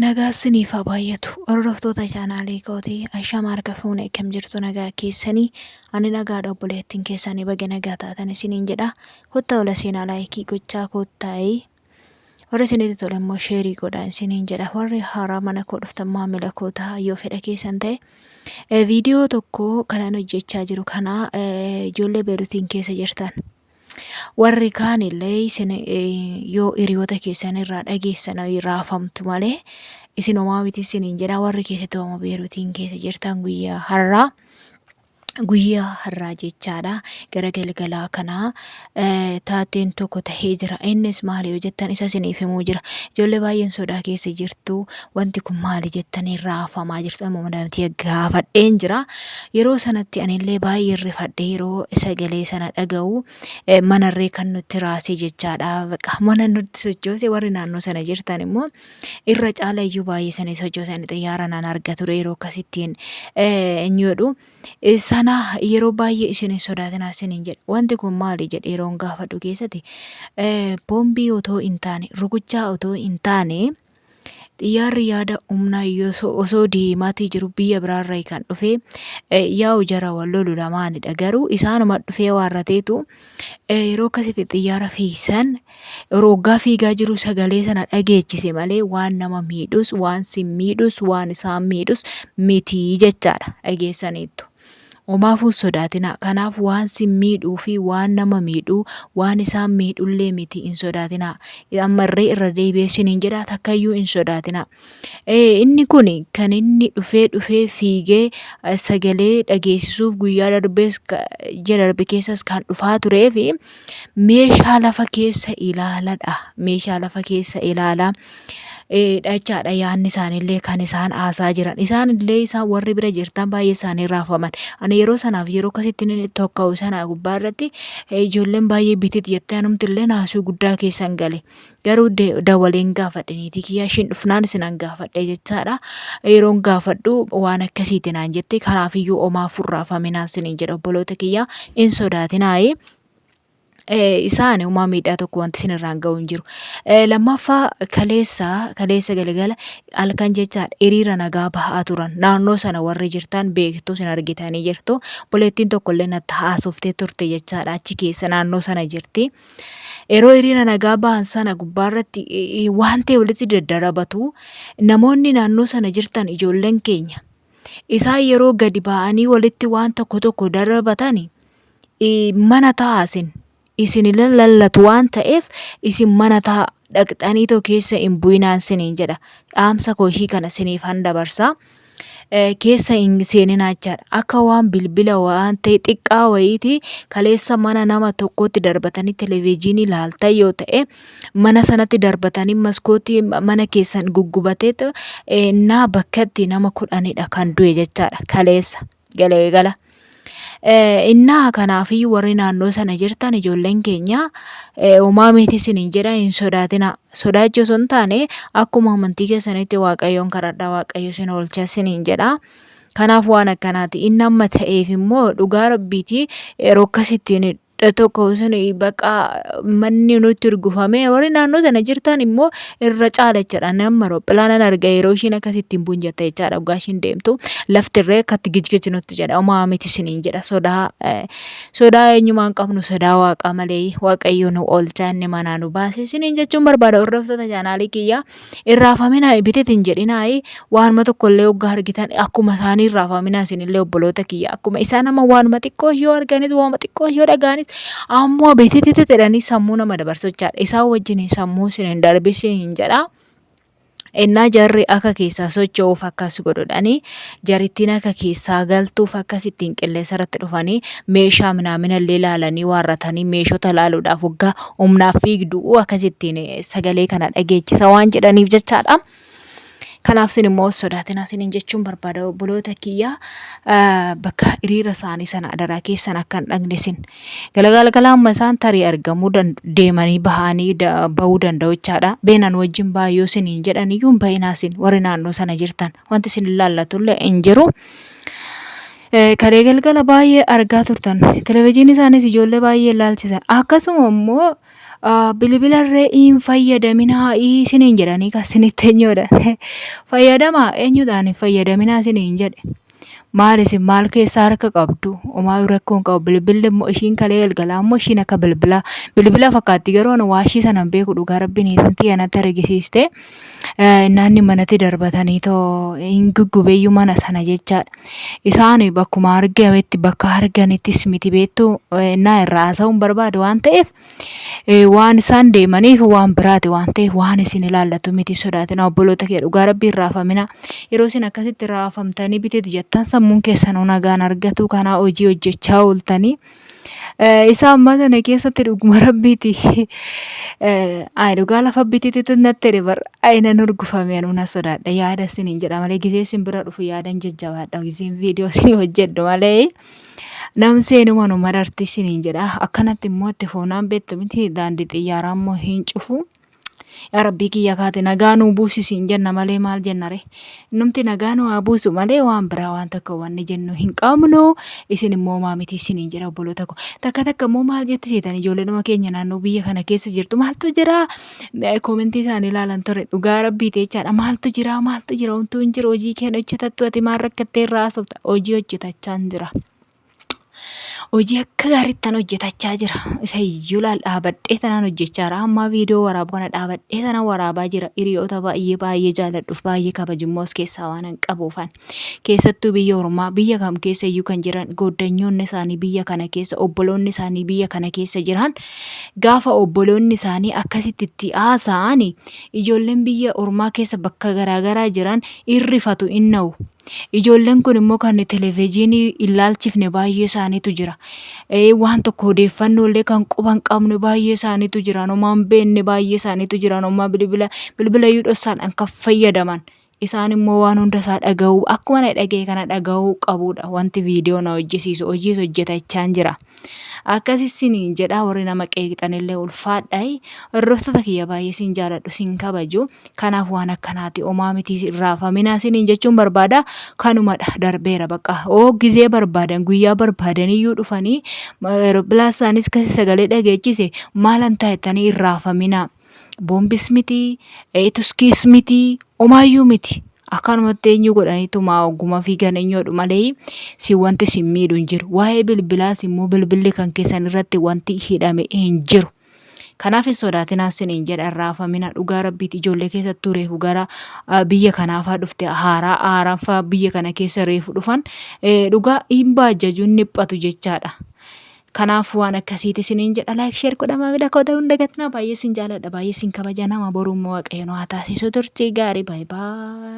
Nagaa isiniif haa baay'atu. Hordoftoota chaanaalii kootii Ashamaa harka fuunee akkam jirtu nagaa keessanii. Ani nagaadha obboleettiin keessanii baga nagaa taatan isiniin jedha. Kottaa ola seenaa laayikii gochaa kottaa'ee. Warri isinitti tole immoo sheerii godhaa isiniin jedha. Warri haaraa mana koo dhuftan maamila koo ta'a yoo fedha keessan ta'e. Viidiyoo tokko kanan hojjechaa jiru kana ijoollee Beeruutiin keessa jirtan. Warri kaan illee isin yoo hiriyoota keessan irraa dhageessan raafamtu malee isin homaa miti isiniin jedha. Warri keessatti homaa Beeruutiin keessa jirtan guyyaa har'aa jechaadha. Gara galgalaa kana taateen tokko tahee jira. Innis maali yoo jettan isa isiniif himuu jira. Ijoollee baay'een sodaa keessa jirtu. Wanti kun maali jettanii raafamaa jirtu. Amma madamtii gaafadheen jira. Yeroo sanatti anillee baay'ee rifadhee yeroo sagalee sana dhaga'u manarree kan nutti raasee jechaadha. Mana nutti sochoose warri naannoo sana jirtan immoo irra caala iyyuu baay'ee sana sochoosan xiyyaara naan arga ture yeroo akkasittiin eenyuudhu. Sana yeroo baay'ee isin sodaatinaa isiniin jedhe. Wanti kun maali jedhee yeroon gaafadhu keessatti boombii otoo hin taane rukuchaa otoo hin taane xiyyaarri yaada humnaa osoo deemaatii jiru biyya biraarraa kan dhufe yaa'u jara wal lolu lamaanidha. Garuu isaanuma dhufee waarrateetu yeroo akkasitti xiyyaara fiisan roggaa fiigaa jiru sagalee sana dhageechise malee waan nama miidhus waan sin miidhus waan isaan miidhus miti jechaadha. Dhageessaniittu. Omaafuu sodaatina. Kanaaf waan sin miidhuu fi waan nama miidhuu waan isaan miidhullee miti hin sodaatina. Ammarree irra deebi'ee isiniin jedha takkayyuu hin sodaatina. Inni kun kan inni dhufee fiigee sagalee dhageessisuuf guyyaa darbe keessas kan dhufaa turee fi meeshaa lafa keessa ilaaladha. Meeshaa lafa keessa ilaalaa. Dhachaadha yaanni isaanillee kan isaan haasaa jiran. Isaanillee isaan warri bira jirtan baay'ee isaanii raafaman. Ani yeroo sanaaf yeroo akkasitti tokko sana gubbaa irratti ijoolleen baay'ee bititi jettee anumtillee naasuu guddaa keessan gale. Garuu dawaleen gaafadhaniiti kiyyaa ishiin dhufnaan isinan gaafadhe jechaadha. Yeroon gaafadhu waan akkasiitiin naan jette kanaafiyyuu omaaf raafaminaa isiniin jedha obboloota kiyyaa hin sodaatinaayee. Isaan uumaa miidhaa tokko wanti isin irraan ga'u hin jiru. Lammaffaa kaleessa galgala halkan jechaadha hiriira nagaa bahaa turan. Naannoo sana warri jirtan beektuu isin argitanii jirtu. Obboleettiin tokkollee natti haasoftee turte jechaadha achi keessa naannoo sana jirti. Yeroo hiriira nagaa bahan sana gubbaarratti waan ta'e walitti daddarabatu namoonni naannoo sana jirtan ijoolleen keenya. Isaan yeroo gadi ba'anii walitti waan tokko darbatani mana taa'asin. Isin lallatu waan ta'eef isin mana ta'a dhaqxanii too keessa hin bu'inaan isiniin jedha. Dhaamsa kooshii kana isiniif dabarsa. Keessa hin seeninaa jechaadha. Akka waan bilbila waan ta'e xiqqaa wayiiti kaleessa mana nama tokkotti darbatanii televezyiinii ilaaltan yoo ta'e mana sanatti darbatanii maskootii mana keessan guggubateetu naa bakkatti nama 10dha kan du'e jechaadha kaleessa galgala. Innaa kanaafiyyuu warri naannoo sana jirtan ijoolleen keenya homaa miti isiniin jedha hin sodaatina. Sodaachuu osoo hin taane akkuma amantii keessanitti waaqayyoon kadhadhaa waaqayyo isin oolcha isiniin jedha. Kanaaf waan akkanaati. Inni amma ta'eef immoo dhugaa rabbiitii yeroo akkasittiin tokko sun bakka manni nutti urgufame warri naannoo sana jirtan immoo irra caala jechaadha. Nama roophilaanaan arga yeroo ishiin akkasittiin buun jetta jechaadha. Dhugaa ishiin deemtu laftirree akkatti gijgiji nutti jedha. Homaa miti isiniin jedha. Sodaa eenyumaan qabnu sodaa waaqa malee waaqayyo nu oolcha inni manaa nu baase isiniin jechuun barbaada. Hordoftoota chaanaalii kiyyaa irraafaminaa bitit hin jedhinaayi waanuma tokkollee hoggaa argitan akkuma isaanii irraafaminaa isinillee obboloota kiyyaa akkuma isaan amma waanuma xiqqoo yoo arganit waanuma xiqqoo yoo dhagaanis ammoo beetititi jedhanii sammuu nama dabarsochaadha. Isaan wajjin sammuu isin darbisiin jedha. Innaa jarri akka keessaa socho'uuf akkas godhudhanii jarittiin akka keessaa galtuuf akkasittiin qilleensa irratti dhufanii meeshaa minaaminallee ilaalanii waarratanii meeshota ilaaluudhaaf waggaa humnaaf fiigduu akkasittiin sagalee kana dhageechisa waan jedhaniif jechaadha. Kanaaf isin immoo sodaatinaa isiniin jechuun barbaada obboloota kiyyaa bakka hiriira isaanii sana adaraa keessan akka hin dhaqne isin galgala amma isaan tarii argamuu deemanii bahuu danda'u jechaadha. Beenan wajjin baay'oo isiniin jedhan iyyuu hin bahinaa isin warri naannoo sana jirtan wanti isin ilaallatullee hin jiru. Kalee galgala baay'ee argaa turtan televezyiinii isaanis ijoollee baay'ee ilaalchisan akkasuma immoo Bilbilarree hin fayyadaminaa isiniin jedhanii kan isinitti eenyuudhaan fayyadamaa eenyudhaan hin fayyadaminaa isiniin jedhe. Maal isin maal keessaa harka qabdu? Homaa rakkoo hin qabu. Bilbilli immoo ishiin kalee galgalaa immoo ishiin akka bilbilaa. Bilbila fakkaatti garuu ani waashii sana hin beeku dhugaa rabbiin hiitti anatti argisiiste. Naanni manatti darbatanii too hin guggubeeyyuu mana sana jechaadha. Isaan bakkuma argametti bakka arganittis miti beektu naa irraa haasa'uun barbaadu waan ta'eef waan isaan deemaniif waan biraati waan ta'eef waan isin ilaallatu miti sodaatina obboloota kee dhugaa rabbiin raafamina. Yeroo isin akkasitti raafamtanii biteeti jettan sammuun keessanuu nagaan argatu kanaa hojii hojjechaa ooltanii. Isa ammaa sana keessatti dhuguma rabbiiti. Dhugaa lafa bitiitti natti dabar nan urgufame na sodaadha yaada isiniin jedha malee gisee isin bira dhufu yaadan jajjabaadha giseen viidiyoo isin hojjedhu malee. Nam seenuma nu mararti isiniin jedha akkanatti immoo itti foonaan beektu miti daandii xiyyaaraa immoo hin cufu. Yaa rabbii kiyya kaate nagaa nuu buusisiin jenna malee maal jennare. Numti nagaa nuu haa buusu malee waan biraa waan takka wanni jennu hin qabnu. Isin immoo maamiti isiniin jedha obboloota ko. Takka immoo maal jetti seetan ijoollee nama keenya naannoo biyya kana keessa jirtu maaltu jira? Koomentii isaanii ilaalan ture dhugaa rabbii jechaadha maaltu jira wantu hin jiru hojii keenya hojjetattu ati maal rakkattee irraa haasofta hojii hojjetachaa jira. Hojii akka gaariittan hojjetachaa jira. Isa iyyuu laal dhaabadhee tanaan hojjechaa jira. Amma viidiyoo waraabu kana dhaabadhee tanaan waraabaa jira. Hiriyoota baay'ee jaalladhuuf baay'ee kabajummoos keessaa waan hin qabuufan. Keessattuu biyya Oromaa biyya kam keessa iyyuu kan jiran goddanyoonni isaanii biyya kana keessa obboloonni isaanii biyya kana keessa jiran gaafa obboloonni isaanii akkasitti itti haasa'ani ijoolleen biyya Oromaa keessa bakka garaagaraa jiran irrifatu inna'u. Ijoolleen kun immoo kan televezyiinii ilaalchifne baay'ee isaaniitu jira. Waan tokko odeeffannollee kan quban qabne baay'ee isaaniitu jira. Nomaan beenne baay'ee isaaniitu jira. Nomaa bilbila yuudhosaan kan fayyadaman. Isaan immoo waan hunda isaa dhaga'uu akkuma na dhaga'e kana dhaga'uu qabudha. Wanti viidiyoo na hojjisiisu hojiis hojjetachaa jira. Akkasisiniin jedha warri nama qeeqxanillee ulfaadha. Hordoftoota kiyya baay'ee sin jaaladhu sin kabaju. Kanaaf waan akkanaati homaa miti raafamina siniin jechuun barbaada. Kanumadha darbeera baqa. Gizee barbaadan guyyaa barbaadaniyyuu dhufanii bilaasaanis kasi sagalee dhageechise maalan taa'ettanii irraafamina. Boombis miti, tuskiis miti, homaayyuu miti. Akkanumatti eenyu godhaniituma ogguma fiigan eenyuudhu malee si wanti sin miidhu hin jiru. Waa'ee bilbilaas immoo bilbilli kan keessan irratti wanti hidhame hin jiru. Kanaaf hin sodaatinaa siniin jedha irraafamina dhugaa rabbiiti ijoollee keessattuu reefu gara biyya kanaafaa dhufte haaraanfaa biyya kana keessa reefu dhufan dhugaa hin baajjaju hin dhiphatu jechaadha. Kanaaf waan akkasiiti siniin jedha like share godhama vida koo ta'uu hin dagatinaa baay'ee sin jaaladha baay'ee sin kabaja nama boruu immoo waaqayyoon haa taasisu turtii gaarii bye bye.